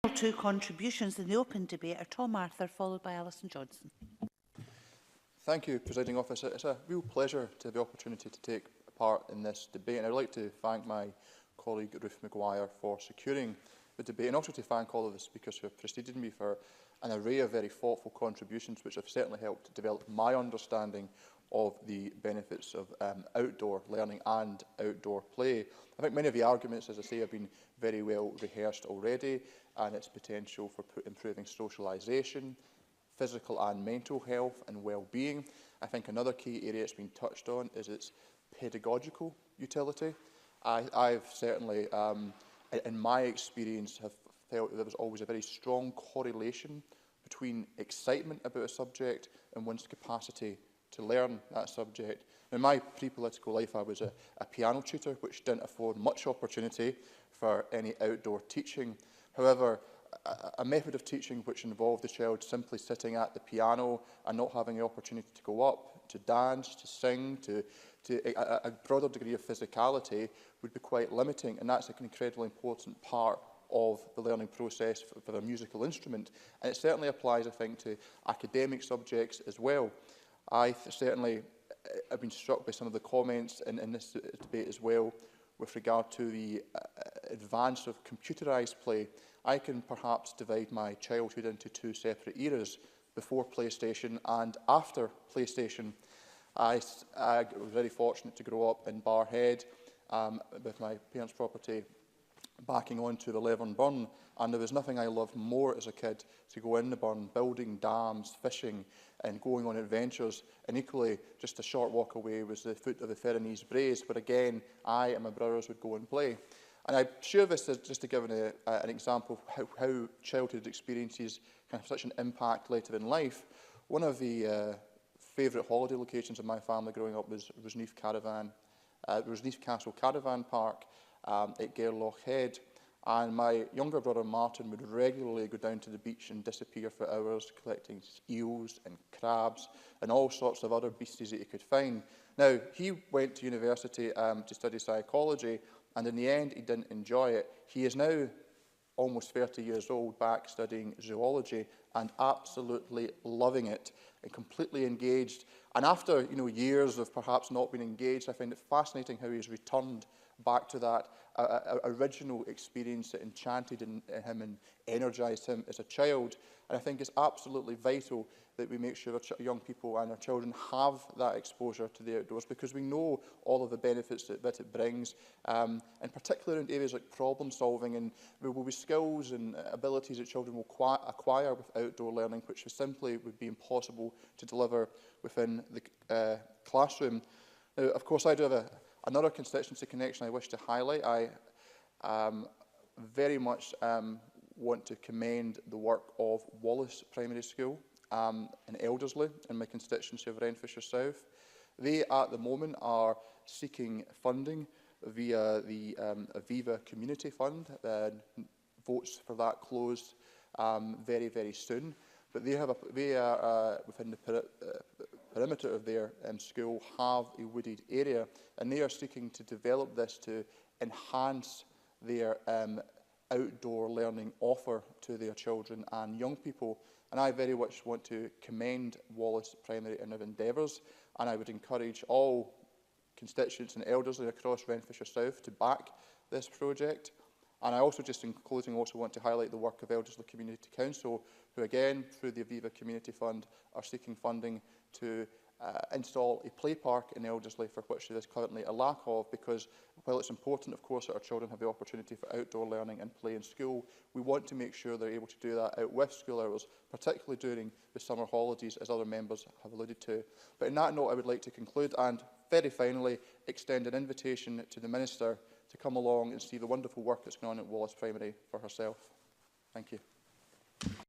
Two contributions in the open debate are Tom Arthur, followed by Alison Johnson. Thank you, Presiding Officer. It's a real pleasure to have the opportunity to take part in this debate, and I'd like to thank my colleague Ruth Maguire for securing the debate, and also to thank all of the speakers who have preceded me for an array of very thoughtful contributions which have certainly helped develop my understanding of the benefits of outdoor learning and outdoor play. I think many of the arguments, as I say, have been very well rehearsed already, and its potential for improving socialisation, physical and mental health and well-being. I think another key area that's been touched on is its pedagogical utility. I've certainly, in my experience, have felt that there was always a very strong correlation between excitement about a subject and one's capacity to learn that subject. Now, in my pre-political life, I was a piano tutor, which didn't afford much opportunity for any outdoor teaching. However, a method of teaching which involved the child simply sitting at the piano and not having the opportunity to go up, to dance, to sing, to a broader degree of physicality would be quite limiting, and that's an incredibly important part of the learning process for a musical instrument. And it certainly applies, I think, to academic subjects as well. I certainly have been struck by some of the comments in this debate as well with regard to the advance of computerised play. I can perhaps divide my childhood into two separate eras, before PlayStation and after PlayStation. I was very fortunate to grow up in Barrhead with my parents' property backing onto the Levern Burn, and there was nothing I loved more as a kid to go in the burn, building dams, fishing and going on adventures. And equally, just a short walk away was the foot of the Ferronese Braes, where again I and my brothers would go and play. And I share this just to give an example of how childhood experiences can have such an impact later in life. One of the favourite holiday locations of my family growing up was Roseneath Castle Caravan Park at Gairloch Head. And my younger brother Martin would regularly go down to the beach and disappear for hours, collecting eels and crabs and all sorts of other beasties that he could find. Now, he went to university to study psychology, and in the end, he didn't enjoy it. He is now almost 30 years old, back studying zoology, and absolutely loving it, and completely engaged. And after years of perhaps not being engaged, I find it fascinating how he's returned back to that original experience that enchanted him and energised him as a child. And I think it's absolutely vital that we make sure our young people and our children have that exposure to the outdoors, because we know all of the benefits that it brings, and particularly in areas like problem solving. And there will be skills and abilities that children will acquire with outdoor learning, which simply would be impossible to deliver within the classroom. Now, of course, I do have another constituency connection I wish to highlight. I very much want to commend the work of Wallace Primary School in Elderslie, in my constituency of Renfrewshire South. They, at the moment, are seeking funding via the Aviva Community Fund. Votes for that closed very, very soon. But they are within the perimeter of their school have a wooded area, and they are seeking to develop this to enhance their outdoor learning offer to their children and young people. And I very much want to commend Wallace Primary in their endeavours, and I would encourage all constituents and elders across Renfrewshire South to back this project. And I also, just in closing, also want to highlight the work of Elderslie Community Council, who again, through the Aviva Community Fund, are seeking funding to install a play park in Elderslie, for which there is currently a lack of, because while it's important, of course, that our children have the opportunity for outdoor learning and play in school, we want to make sure they're able to do that out with school hours, particularly during the summer holidays, as other members have alluded to. But in that note, I would like to conclude and, very finally, extend an invitation to the Minister to come along and see the wonderful work that's going on at Wallace Primary for herself. Thank you.